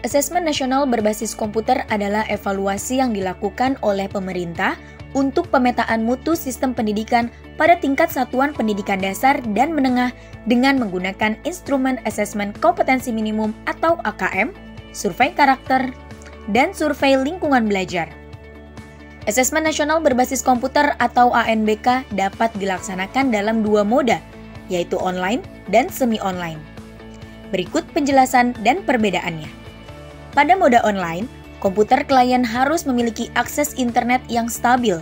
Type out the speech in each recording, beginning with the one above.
Asesmen nasional berbasis komputer adalah evaluasi yang dilakukan oleh pemerintah untuk pemetaan mutu sistem pendidikan pada tingkat satuan pendidikan dasar dan menengah dengan menggunakan instrumen asesmen kompetensi minimum atau AKM, survei karakter, dan survei lingkungan belajar. Asesmen nasional berbasis komputer atau ANBK dapat dilaksanakan dalam dua moda, yaitu online dan semi-online. Berikut penjelasan dan perbedaannya. Pada moda online, komputer klien harus memiliki akses internet yang stabil.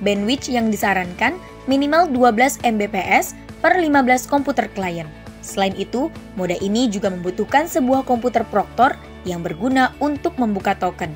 Bandwidth yang disarankan minimal 12 Mbps per 15 komputer klien. Selain itu, moda ini juga membutuhkan sebuah komputer proktor yang berguna untuk membuka token.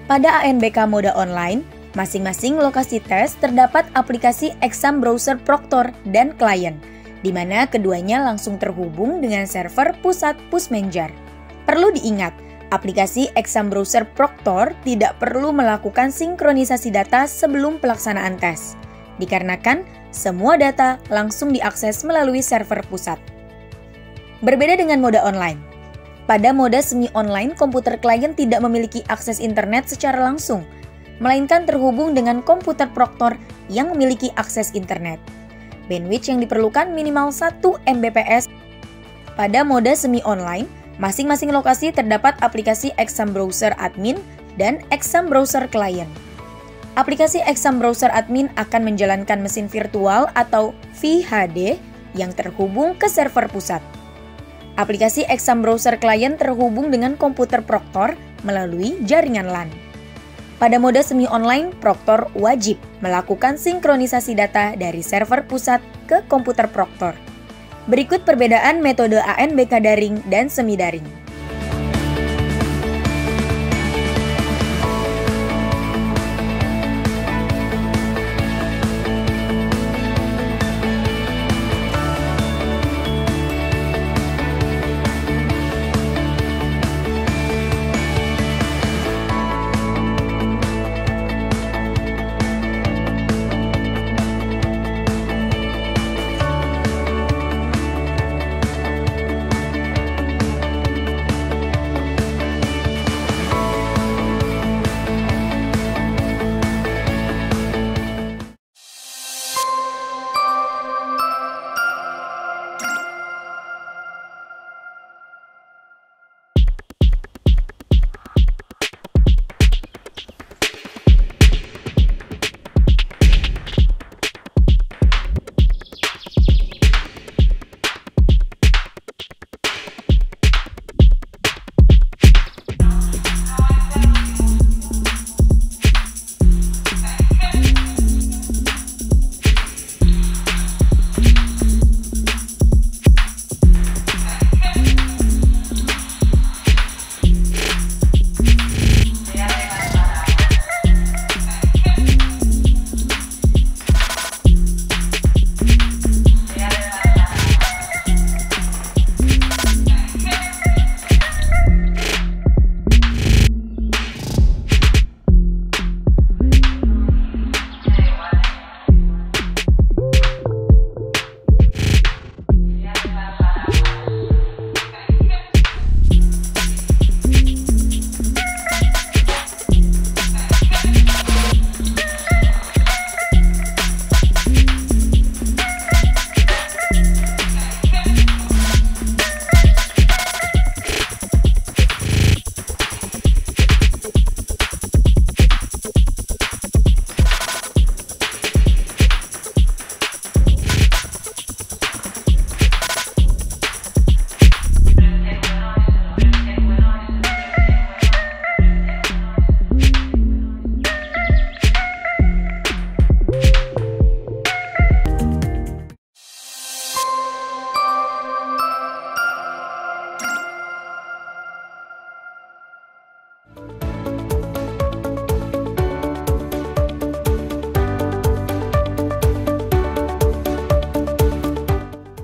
Pada ANBK moda online, masing-masing lokasi tes terdapat aplikasi exam browser proktor dan klien, di mana keduanya langsung terhubung dengan server pusat Pusmenjar. Perlu diingat, aplikasi exam browser proktor tidak perlu melakukan sinkronisasi data sebelum pelaksanaan tes, dikarenakan semua data langsung diakses melalui server pusat. Berbeda dengan moda online. Pada moda semi-online, komputer klien tidak memiliki akses internet secara langsung, melainkan terhubung dengan komputer proktor yang memiliki akses internet. Bandwidth yang diperlukan minimal 1 Mbps. Pada mode semi-online, masing-masing lokasi terdapat aplikasi exam browser admin dan exam browser klien. Aplikasi exam browser admin akan menjalankan mesin virtual atau VHD yang terhubung ke server pusat. Aplikasi exam browser klien terhubung dengan komputer proktor melalui jaringan LAN. Pada mode semi-online, proktor wajib melakukan sinkronisasi data dari server pusat ke komputer proktor. Berikut perbedaan metode ANBK daring dan semi-daring.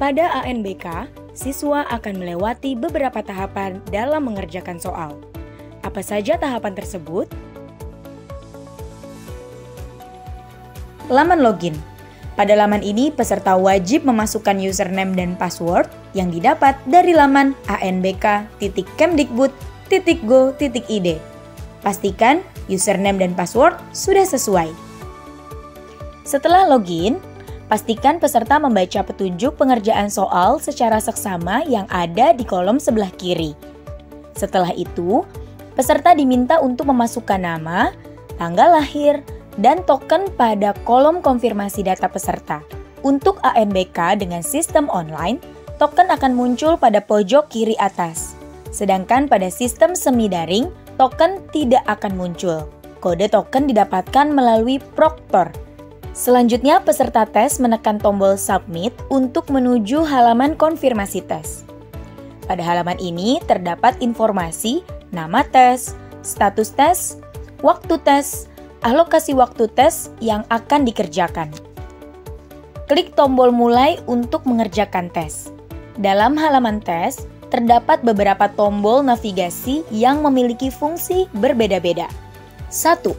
Pada ANBK, siswa akan melewati beberapa tahapan dalam mengerjakan soal. Apa saja tahapan tersebut? Laman login. Pada laman ini, peserta wajib memasukkan username dan password yang didapat dari laman anbk.kemdikbud www.go.id. Pastikan username dan password sudah sesuai. Setelah login, pastikan peserta membaca petunjuk pengerjaan soal secara seksama yang ada di kolom sebelah kiri. Setelah itu, peserta diminta untuk memasukkan nama, tanggal lahir, dan token pada kolom konfirmasi data peserta. Untuk ANBK dengan sistem online, token akan muncul pada pojok kiri atas. Sedangkan pada sistem semi daring, token tidak akan muncul. Kode token didapatkan melalui proktor. Selanjutnya, peserta tes menekan tombol Submit untuk menuju halaman konfirmasi tes. Pada halaman ini terdapat informasi nama tes, status tes, waktu tes, alokasi waktu tes yang akan dikerjakan. Klik tombol Mulai untuk mengerjakan tes. Dalam halaman tes, terdapat beberapa tombol navigasi yang memiliki fungsi berbeda-beda. 1.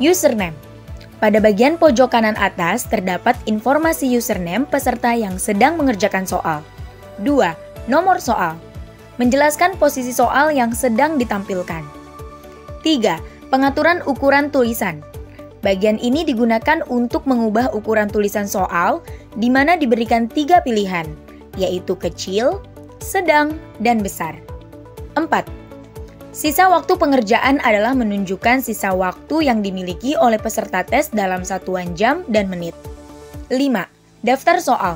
Username. Pada bagian pojok kanan atas terdapat informasi username peserta yang sedang mengerjakan soal. 2. Nomor soal. Menjelaskan posisi soal yang sedang ditampilkan. 3. Pengaturan ukuran tulisan. Bagian ini digunakan untuk mengubah ukuran tulisan soal, di mana diberikan 3 pilihan, yaitu kecil, sedang, dan besar. 4. Sisa waktu pengerjaan adalah menunjukkan sisa waktu yang dimiliki oleh peserta tes dalam satuan jam dan menit. 5. Daftar soal.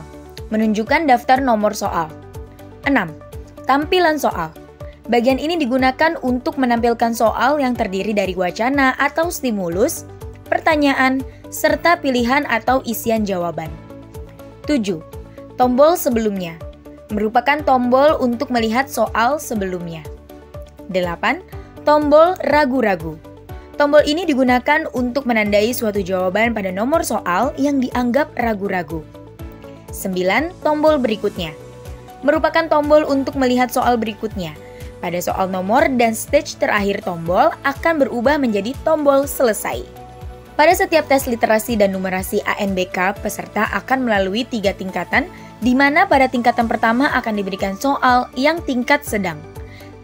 Menunjukkan daftar nomor soal. 6. Tampilan soal. Bagian ini digunakan untuk menampilkan soal yang terdiri dari wacana atau stimulus, pertanyaan, serta pilihan atau isian jawaban. 7. Tombol sebelumnya. Merupakan tombol untuk melihat soal sebelumnya. 8. Tombol ragu-ragu. Tombol ini digunakan untuk menandai suatu jawaban pada nomor soal yang dianggap ragu-ragu. 9. Tombol berikutnya. Merupakan tombol untuk melihat soal berikutnya. Pada soal nomor dan stage terakhir tombol akan berubah menjadi tombol selesai. Pada setiap tes literasi dan numerasi ANBK, peserta akan melalui 3 tingkatan, di mana pada tingkatan pertama akan diberikan soal yang tingkat sedang.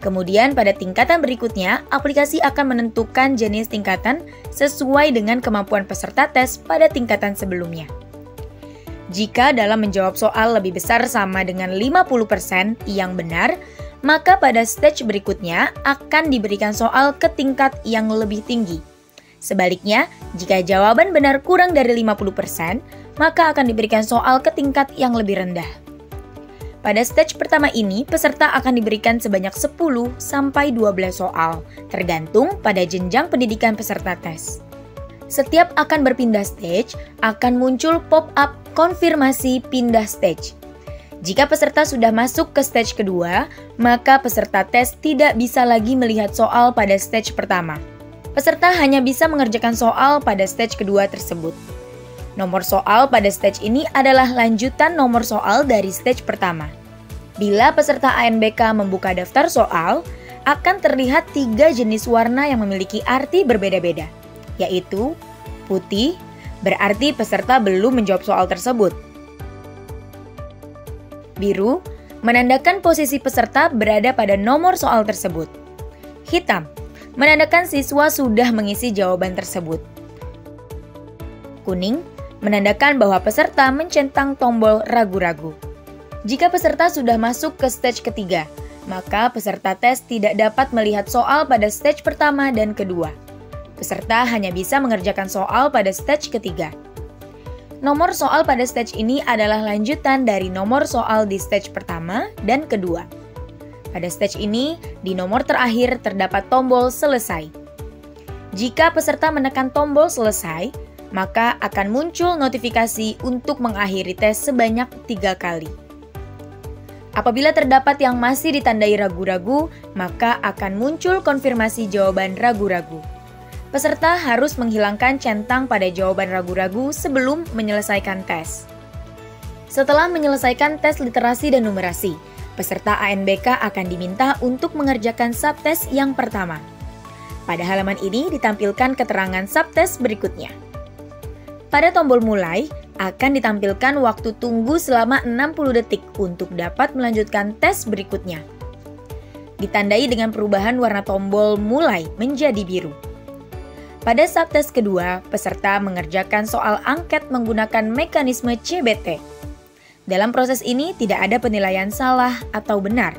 Kemudian pada tingkatan berikutnya, aplikasi akan menentukan jenis tingkatan sesuai dengan kemampuan peserta tes pada tingkatan sebelumnya. Jika dalam menjawab soal lebih besar sama dengan 50% yang benar, maka pada stage berikutnya akan diberikan soal ke tingkat yang lebih tinggi. Sebaliknya, jika jawaban benar kurang dari 50%, maka akan diberikan soal ke tingkat yang lebih rendah. Pada stage pertama ini, peserta akan diberikan sebanyak 10 sampai 12 soal, tergantung pada jenjang pendidikan peserta tes. Setiap akan berpindah stage, akan muncul pop-up konfirmasi pindah stage. Jika peserta sudah masuk ke stage kedua, maka peserta tes tidak bisa lagi melihat soal pada stage pertama. Peserta hanya bisa mengerjakan soal pada stage kedua tersebut. Nomor soal pada stage ini adalah lanjutan nomor soal dari stage pertama. Bila peserta ANBK membuka daftar soal, akan terlihat 3 jenis warna yang memiliki arti berbeda-beda, yaitu putih, berarti peserta belum menjawab soal tersebut. Biru, menandakan posisi peserta berada pada nomor soal tersebut. Hitam, menandakan siswa sudah mengisi jawaban tersebut. Kuning, menandakan bahwa peserta mencentang tombol ragu-ragu. Jika peserta sudah masuk ke stage ketiga, maka peserta tes tidak dapat melihat soal pada stage pertama dan kedua. Peserta hanya bisa mengerjakan soal pada stage ketiga. Nomor soal pada stage ini adalah lanjutan dari nomor soal di stage pertama dan kedua. Pada stage ini, di nomor terakhir terdapat tombol selesai. Jika peserta menekan tombol selesai, maka akan muncul notifikasi untuk mengakhiri tes sebanyak 3 kali. Apabila terdapat yang masih ditandai ragu-ragu, maka akan muncul konfirmasi jawaban ragu-ragu. Peserta harus menghilangkan centang pada jawaban ragu-ragu sebelum menyelesaikan tes. Setelah menyelesaikan tes literasi dan numerasi, peserta ANBK akan diminta untuk mengerjakan subtes yang pertama. Pada halaman ini ditampilkan keterangan subtes berikutnya. Pada tombol mulai, akan ditampilkan waktu tunggu selama 60 detik untuk dapat melanjutkan tes berikutnya. ditandai dengan perubahan warna tombol mulai menjadi biru. Pada saat tes kedua, peserta mengerjakan soal angket menggunakan mekanisme CBT. Dalam proses ini tidak ada penilaian salah atau benar.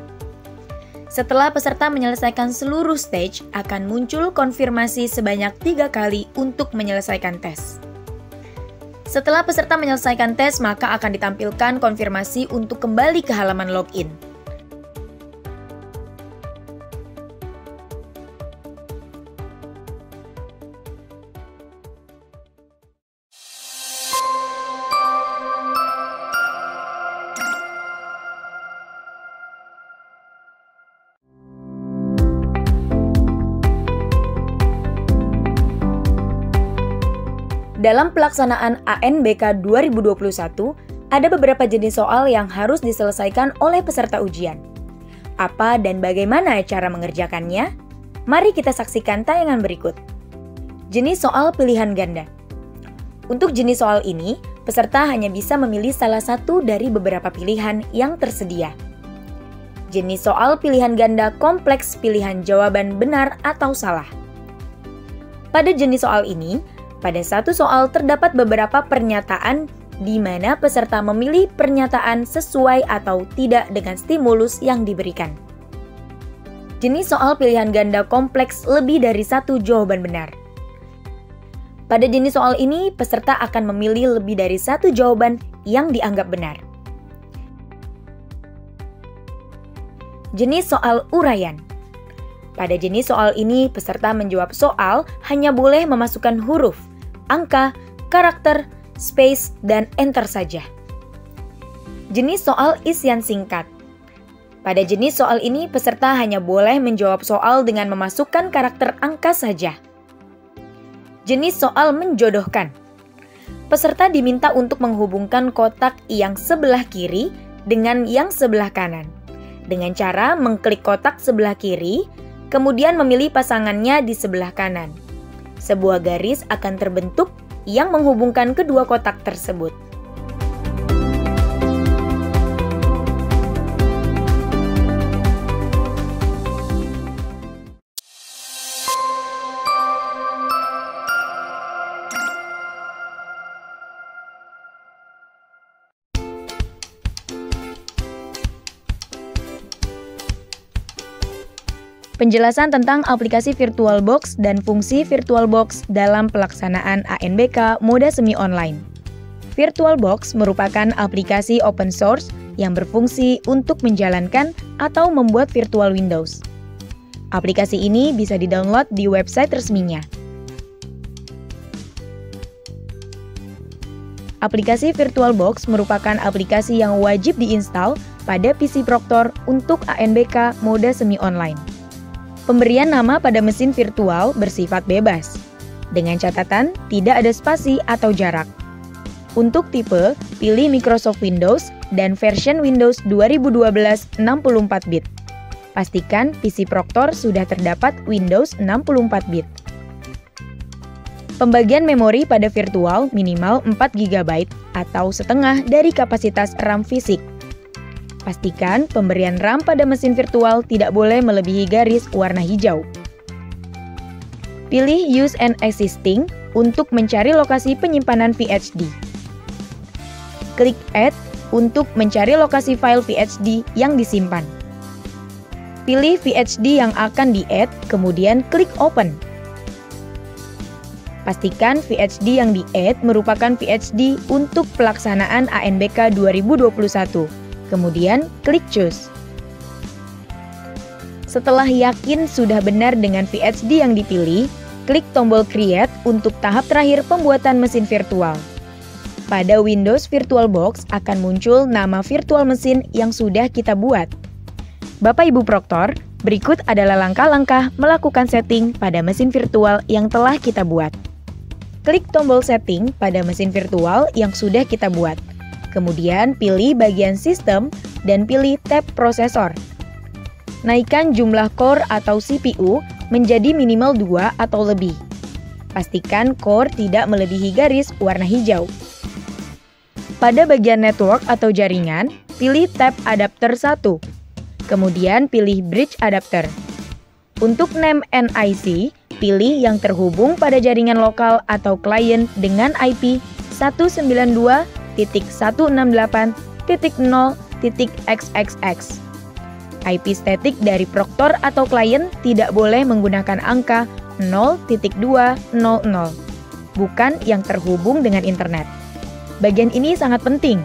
Setelah peserta menyelesaikan seluruh stage, akan muncul konfirmasi sebanyak 3 kali untuk menyelesaikan tes. Setelah peserta menyelesaikan tes, maka akan ditampilkan konfirmasi untuk kembali ke halaman login. Dalam pelaksanaan ANBK 2021, ada beberapa jenis soal yang harus diselesaikan oleh peserta ujian. Apa dan bagaimana cara mengerjakannya? Mari kita saksikan tayangan berikut. Jenis soal pilihan ganda. Untuk jenis soal ini, peserta hanya bisa memilih salah satu dari beberapa pilihan yang tersedia. Jenis soal pilihan ganda kompleks pilihan jawaban benar atau salah. Pada jenis soal ini, pada satu soal terdapat beberapa pernyataan di mana peserta memilih pernyataan sesuai atau tidak dengan stimulus yang diberikan. Jenis soal pilihan ganda kompleks lebih dari satu jawaban benar. Pada jenis soal ini, peserta akan memilih lebih dari satu jawaban yang dianggap benar. Jenis soal uraian. Pada jenis soal ini, peserta menjawab soal hanya boleh memasukkan huruf, angka, karakter, space, dan enter saja. Jenis soal isian singkat. Pada jenis soal ini, peserta hanya boleh menjawab soal dengan memasukkan karakter angka saja. Jenis soal menjodohkan. Peserta diminta untuk menghubungkan kotak yang sebelah kiri dengan yang sebelah kanan, dengan cara mengklik kotak sebelah kiri, kemudian memilih pasangannya di sebelah kanan. Sebuah garis akan terbentuk yang menghubungkan kedua kotak tersebut. Penjelasan tentang aplikasi VirtualBox dan fungsi VirtualBox dalam pelaksanaan ANBK mode semi online. VirtualBox merupakan aplikasi open source yang berfungsi untuk menjalankan atau membuat virtual Windows. Aplikasi ini bisa di-download di website resminya. Aplikasi VirtualBox merupakan aplikasi yang wajib diinstal pada PC Proktor untuk ANBK mode semi online. Pemberian nama pada mesin virtual bersifat bebas, dengan catatan tidak ada spasi atau jarak. Untuk tipe, pilih Microsoft Windows dan version Windows 2012 64-bit. Pastikan PC Proktor sudah terdapat Windows 64-bit. Pembagian memori pada virtual minimal 4 GB atau setengah dari kapasitas RAM fisik. Pastikan pemberian RAM pada mesin virtual tidak boleh melebihi garis warna hijau. Pilih Use and Existing untuk mencari lokasi penyimpanan VHD. Klik Add untuk mencari lokasi file VHD yang disimpan. Pilih VHD yang akan di-add, kemudian klik Open. Pastikan VHD yang di-add merupakan VHD untuk pelaksanaan ANBK 2021. Kemudian klik Choose. Setelah yakin sudah benar dengan VHD yang dipilih, klik tombol Create untuk tahap terakhir pembuatan mesin virtual. Pada Windows VirtualBox akan muncul nama virtual mesin yang sudah kita buat. Bapak Ibu Proktor, berikut adalah langkah-langkah melakukan setting pada mesin virtual yang telah kita buat. Klik tombol Setting pada mesin virtual yang sudah kita buat. Kemudian pilih bagian Sistem dan pilih tab Prosesor. Naikkan jumlah core atau CPU menjadi minimal 2 atau lebih. Pastikan core tidak melebihi garis warna hijau. Pada bagian Network atau jaringan, pilih tab Adapter 1. Kemudian pilih bridge adapter. Untuk name NIC, pilih yang terhubung pada jaringan lokal atau klien dengan IP 192.168.0.xxx. IP statik dari Proctor atau klien tidak boleh menggunakan angka 0.200, bukan yang terhubung dengan internet. Bagian ini sangat penting.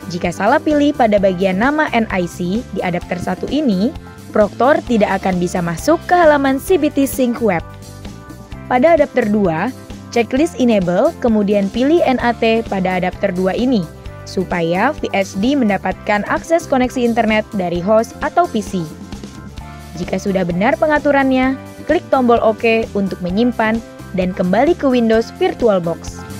Jika salah pilih pada bagian nama NIC di adapter 1 ini, Proctor tidak akan bisa masuk ke halaman CBT Sync Web. Pada adapter 2, checklist enable, kemudian pilih NAT pada adapter 2 ini, supaya VHD mendapatkan akses koneksi internet dari host atau PC. Jika sudah benar pengaturannya, klik tombol OK untuk menyimpan dan kembali ke Windows VirtualBox.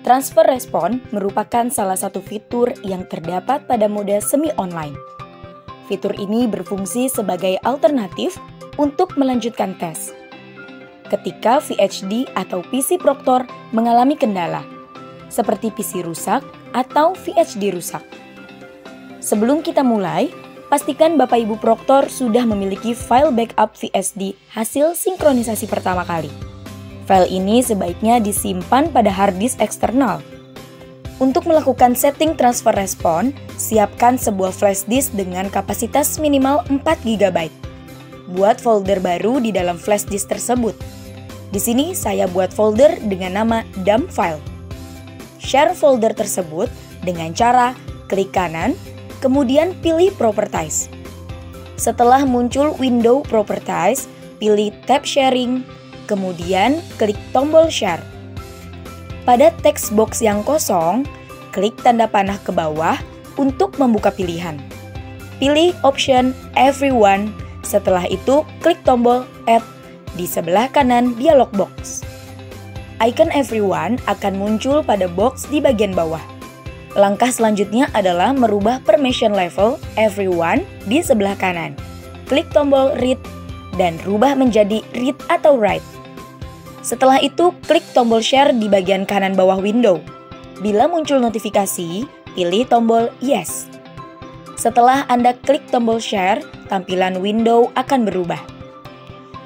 Transfer Response merupakan salah satu fitur yang terdapat pada mode semi-online. Fitur ini berfungsi sebagai alternatif untuk melanjutkan tes. Ketika VHD atau PC Proctor mengalami kendala, seperti PC rusak atau VHD rusak. Sebelum kita mulai, pastikan Bapak Ibu Proctor sudah memiliki file backup VHD hasil sinkronisasi pertama kali. File ini sebaiknya disimpan pada hard disk eksternal. Untuk melakukan setting transfer response, siapkan sebuah flash disk dengan kapasitas minimal 4 GB. Buat folder baru di dalam flash disk tersebut. Di sini saya buat folder dengan nama dump file. Share folder tersebut dengan cara klik kanan, kemudian pilih Properties. Setelah muncul window Properties, pilih tab Sharing, kemudian klik tombol Share. Pada text box yang kosong, klik tanda panah ke bawah untuk membuka pilihan. Pilih option Everyone, setelah itu klik tombol Add di sebelah kanan dialog box. Icon Everyone akan muncul pada box di bagian bawah. Langkah selanjutnya adalah merubah permission level Everyone di sebelah kanan. Klik tombol Read dan rubah menjadi Read atau Write. Setelah itu, klik tombol Share di bagian kanan bawah window. Bila muncul notifikasi, pilih tombol Yes. Setelah Anda klik tombol Share, tampilan window akan berubah.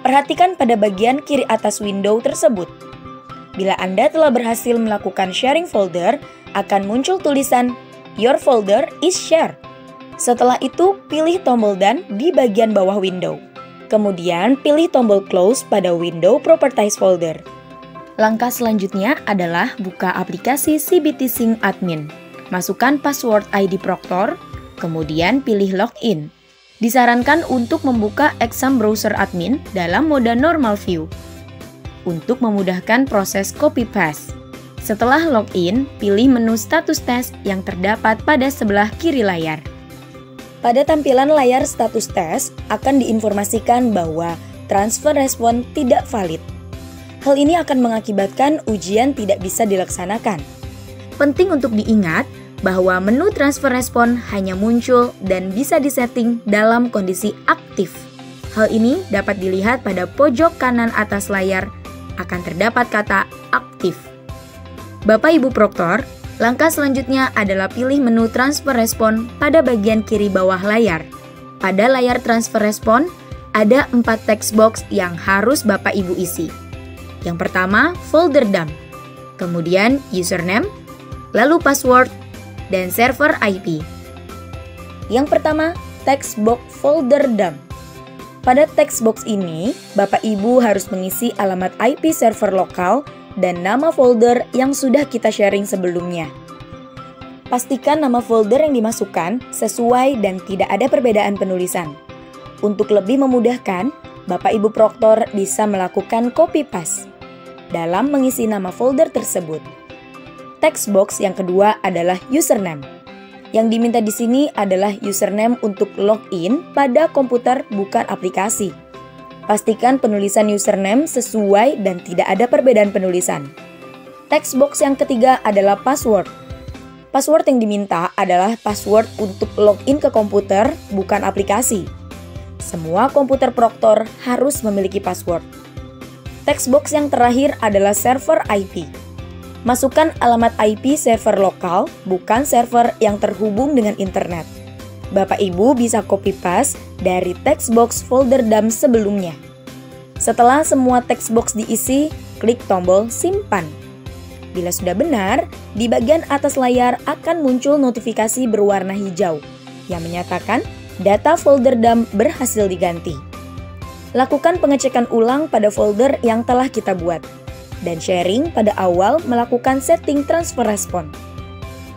Perhatikan pada bagian kiri atas window tersebut. Bila Anda telah berhasil melakukan sharing folder, akan muncul tulisan Your folder is shared. Setelah itu, pilih tombol Done di bagian bawah window. Kemudian pilih tombol Close pada window Properties folder. Langkah selanjutnya adalah buka aplikasi CBT Sync Admin. Masukkan password ID Proctor, kemudian pilih Login. Disarankan untuk membuka Exam Browser Admin dalam mode Normal View untuk memudahkan proses copy paste. Setelah login, pilih menu status tes yang terdapat pada sebelah kiri layar. Pada tampilan layar status tes akan diinformasikan bahwa transfer response tidak valid. Hal ini akan mengakibatkan ujian tidak bisa dilaksanakan. Penting untuk diingat bahwa menu transfer response hanya muncul dan bisa disetting dalam kondisi aktif. Hal ini dapat dilihat pada pojok kanan atas layar akan terdapat kata aktif. Bapak Ibu Proctor, langkah selanjutnya adalah pilih menu transfer response pada bagian kiri bawah layar. Pada layar transfer response, ada 4 text box yang harus Bapak Ibu isi. Yang pertama, folder dump, kemudian username, lalu password, dan server IP. Yang pertama, text box folder dump. Pada text box ini, Bapak Ibu harus mengisi alamat IP server lokal dan nama folder yang sudah kita sharing sebelumnya. Pastikan nama folder yang dimasukkan sesuai dan tidak ada perbedaan penulisan. Untuk lebih memudahkan, Bapak Ibu Proctor bisa melakukan copy paste dalam mengisi nama folder tersebut. Text box yang kedua adalah username. Yang diminta di sini adalah username untuk login pada komputer bukan aplikasi. Pastikan penulisan username sesuai dan tidak ada perbedaan penulisan. Text box yang ketiga adalah password. Password yang diminta adalah password untuk login ke komputer, bukan aplikasi. Semua komputer Proctor harus memiliki password. Text box yang terakhir adalah server IP. Masukkan alamat IP server lokal, bukan server yang terhubung dengan internet. Bapak Ibu bisa copy paste dari text box folder dump sebelumnya. Setelah semua text box diisi, klik tombol simpan. Bila sudah benar, di bagian atas layar akan muncul notifikasi berwarna hijau yang menyatakan data folder dump berhasil diganti. Lakukan pengecekan ulang pada folder yang telah kita buat dan sharing pada awal melakukan setting transfer respon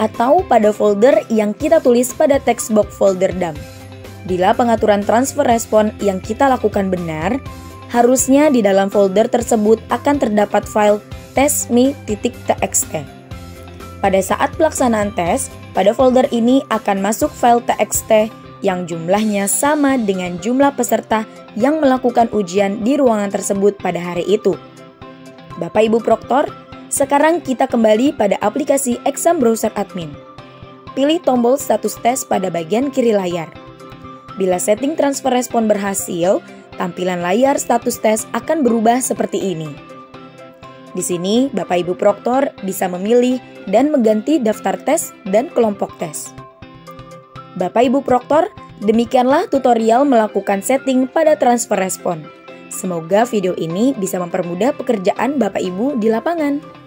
atau pada folder yang kita tulis pada text box folder dump. Bila pengaturan transfer respon yang kita lakukan benar, harusnya di dalam folder tersebut akan terdapat file testme.txt. Pada saat pelaksanaan tes, pada folder ini akan masuk file txt yang jumlahnya sama dengan jumlah peserta yang melakukan ujian di ruangan tersebut pada hari itu. Bapak Ibu Proctor, sekarang kita kembali pada aplikasi Exam Browser Admin. Pilih tombol status tes pada bagian kiri layar. Bila setting transfer respon berhasil, tampilan layar status tes akan berubah seperti ini. Di sini, Bapak Ibu Proctor bisa memilih dan mengganti daftar tes dan kelompok tes. Bapak Ibu Proctor, demikianlah tutorial melakukan setting pada transfer respon. Semoga video ini bisa mempermudah pekerjaan Bapak Ibu di lapangan.